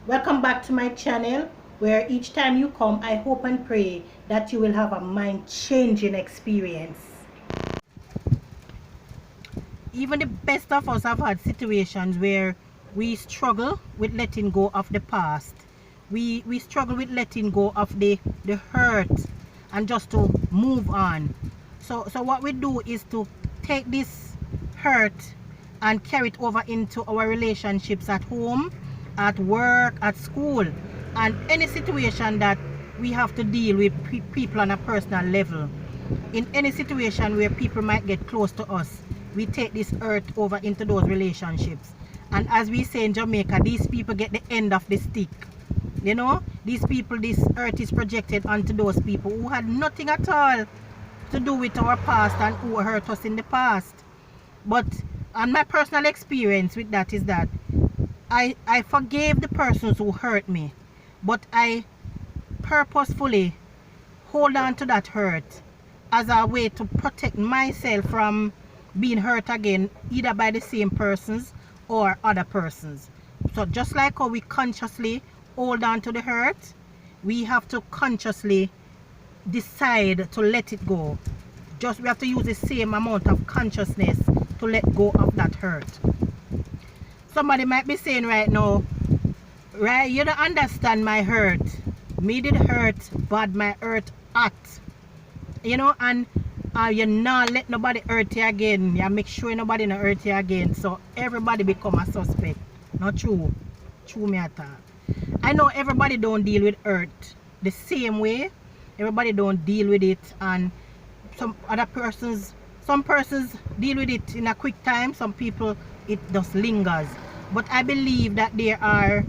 Welcome back to my channel, where each time you come, I hope and pray that you will have a mind-changing experience. Even the best of us have had situations where we struggle with letting go of the past. We struggle with letting go of the hurt and just to move on. So what we do is to take this hurt and carry it over into our relationships at home, at work, at school, and any situation that we have to deal with people on a personal level. In any situation where people might get close to us, we take this hurt over into those relationships. And as we say in Jamaica, these people get the end of the stick. You know, these people, this hurt is projected onto those people who had nothing at all to do with our past and who hurt us in the past. But and my personal experience with that is that I forgave the persons who hurt me, but I purposefully hold on to that hurt as a way to protect myself from being hurt again, either by the same persons or other persons. So just like how we consciously hold on to the hurt, we have to consciously decide to let it go. Just we have to use the same amount of consciousness to let go of that hurt. Somebody might be saying right now, right, you don't understand my hurt. Me did hurt, but my hurt act. You know, and you not let nobody hurt you again. You make sure nobody not hurt you again. So everybody become a suspect. Not true. True me at all. I know everybody don't deal with hurt the same way. Everybody don't deal with it, and some persons deal with it in a quick time. Some people it just lingers. But I believe that there are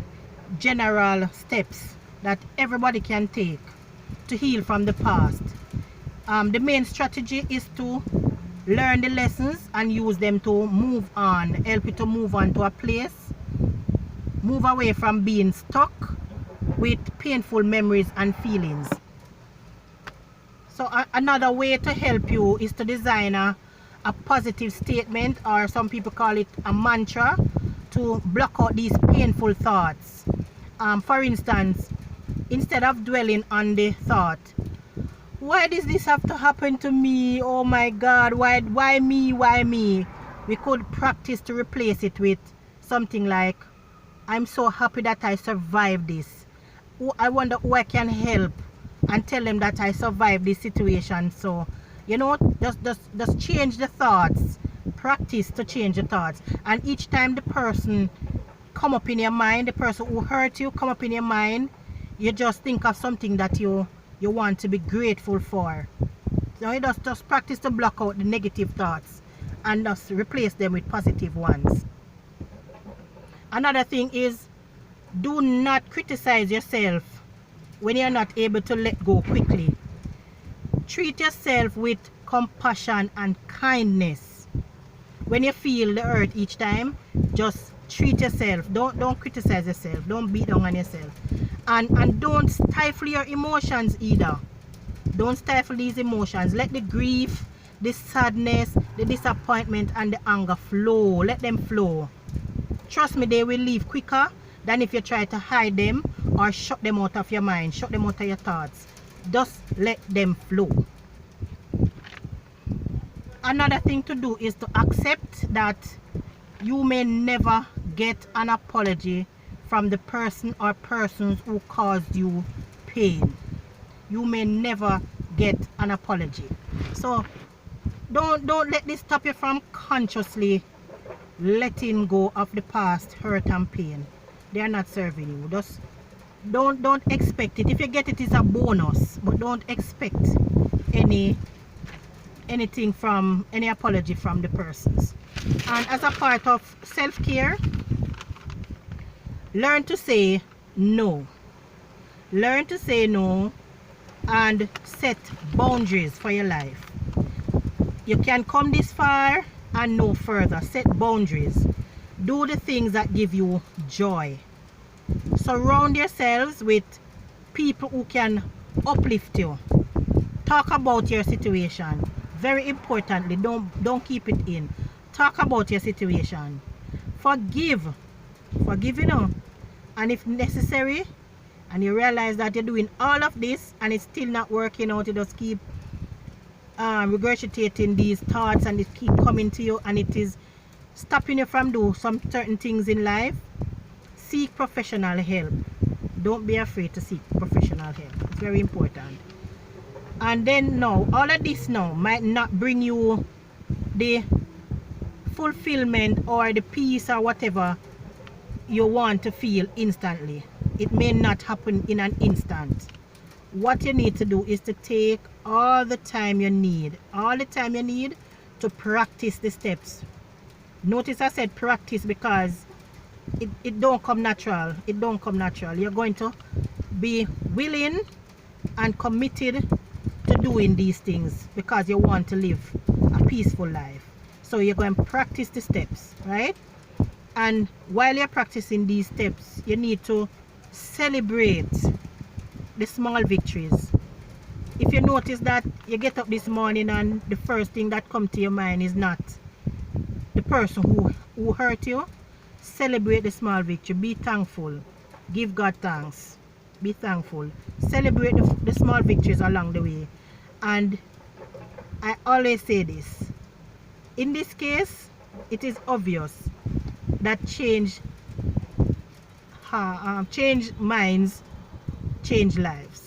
general steps that everybody can take to heal from the past. The main strategy is to learn the lessons and use them to move on, help you to move on to a place, move away from being stuck with painful memories and feelings. So another way to help you is to design a positive statement, or some people call it a mantra, to block out these painful thoughts. For instance, instead of dwelling on the thought, why does this have to happen to me? Oh my God, why me? Why me? We could practice to replace it with something like, I'm so happy that I survived this. I wonder who I can help and tell them that I survived this situation. So, you know, just change the thoughts. Practice to change the thoughts. And each time the person come up in your mind, the person who hurt you come up in your mind, you just think of something that you want to be grateful for. So you just practice to block out the negative thoughts and just replace them with positive ones. Another thing is, do not criticize yourself when you're not able to let go quickly. Treat yourself with compassion and kindness. When you feel the hurt each time, just treat yourself. Don't criticize yourself. Don't beat down on yourself. And don't stifle your emotions either. Don't stifle these emotions. Let the grief, the sadness, the disappointment, and the anger flow. Let them flow. Trust me, they will leave quicker than if you try to hide them or shut them out of your mind, shut them out of your thoughts. Just let them flow. Another thing to do is to accept that you may never get an apology from the person or persons who caused you pain. You may never get an apology. So don't let this stop you from consciously letting go of the past hurt and pain. They are not serving you. Just don't expect it. If you get it, it's a bonus, but don't expect anything from any apology from the persons. And as a part of self-care, learn to say no. Learn to say no and set boundaries for your life. You can come this far and no further. Set boundaries. Do the things that give you joy. Surround yourselves with people who can uplift you. Talk about your situation. Very importantly, don't keep it in. Talk about your situation. Forgive, you know. And if necessary, and you realize that you're doing all of this and it's still not working out, you just keep regurgitating these thoughts and it keep coming to you and it is stopping you from doing some certain things in life, seek professional help. Don't be afraid to seek professional help. It's very important. And then now, all of this now might not bring you the fulfillment or the peace or whatever you want to feel instantly. It may not happen in an instant. What you need to do is to take all the time you need to practice the steps. Notice I said practice because it don't come natural. It don't come natural. You're going to be willing and committed to doing these things because you want to live a peaceful life. So you're going to practice the steps, right? And while you're practicing these steps, you need to celebrate the small victories. If you notice that you get up this morning and the first thing that comes to your mind is not the person who hurt you, celebrate the small victory. Be thankful. Give God thanks. Be thankful. Celebrate the small victories along the way. And I always say this. In this case, it is obvious that change minds, change lives.